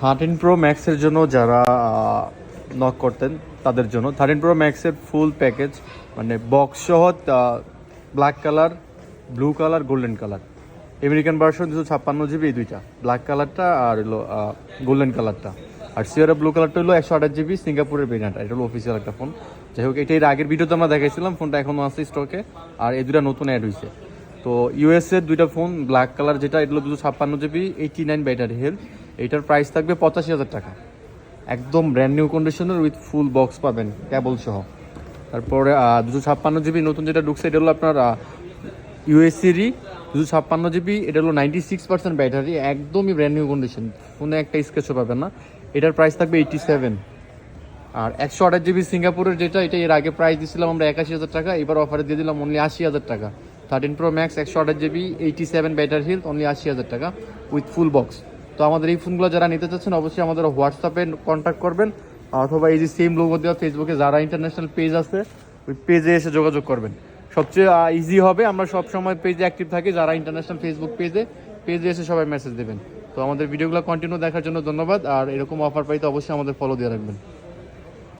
13 pro ম্যাক্সের জন্য যারা নক করতেন তাদের জন্য 13 প্রো ম্যাক্সের ফুল প্যাকেজ, মানে বক্স সহ black colour, blue colour, golden colour, American version 256 GB, এই দুইটা, ব্ল্যাক কালারটা আর হলো গোল্ডেন কালারটা। আর সিয়ারা ব্লু কালারটা হলো 128 জিবি, সিঙ্গাপুরের ভেরিয়েন্ট, এটা হলো অফিসিয়াল একটা ফোন। যাই হোক, এটা এর আগের ভিডিওতে আমরা দেখাইছিলাম, ফোনটা এখনও আছে স্টকে, আর এই দুটা নতুন অ্যাড হয়েছে। তো ইউএসের দুইটা ফোন, ব্ল্যাক কালার যেটা, এটা হলো 256 জিবি, 89 ব্যাটারি হেলথ, এইটার প্রাইস থাকবে 85,000 টাকা। একদম ব্র্যান্ড নিউ কন্ডিশনের উইথ ফুল বক্স পাবেন কেবল সহ। তারপরে 256 জিবি নতুন যেটা ঢুকছে, এটা হলো আপনার ইউএসসিরই 256 জিবি, এটা হলো 96% ব্যাটারি, একদমই ব্র্যান্ড নিউ কন্ডিশন, ফোনে একটা স্কেচও পাবেন না। এটার প্রাইস থাকবে 87। আর 128 জিবি সিঙ্গাপুরের যেটা, এটা এর আগে প্রাইস দিয়েছিলাম আমরা 81,000 টাকা, এবার অফারে দিয়ে দিলাম অনলি 80,000 টাকা। 13 pro max 128 GB, 87 battery health, only 80,000 টাকা উইথ ফুল বক্স। তো আমাদের এই ফোনগুলো যারা নিতে চাচ্ছেন অবশ্যই আমাদের হোয়াটসঅ্যাপে কন্ট্যাক্ট করবেন, অথবা এই যে সেম লোগো দেওয়া ফেসবুকে যারা ইন্টারন্যাশনাল পেজ আছে ওই পেজে এসে যোগাযোগ করবেন, সবচেয়ে ইজি হবে। আমরা সব সময় পেজে অ্যাক্টিভ থাকি, যারা ইন্টারন্যাশনাল ফেসবুক পেজে এসে সবাই মেসেজ দেবেন। তো আমাদের ভিডিওগুলো কন্টিনিউ দেখার জন্য ধন্যবাদ, আর এরকম অফার পাইতে অবশ্যই আমাদের ফলো দিয়ে রাখবেন।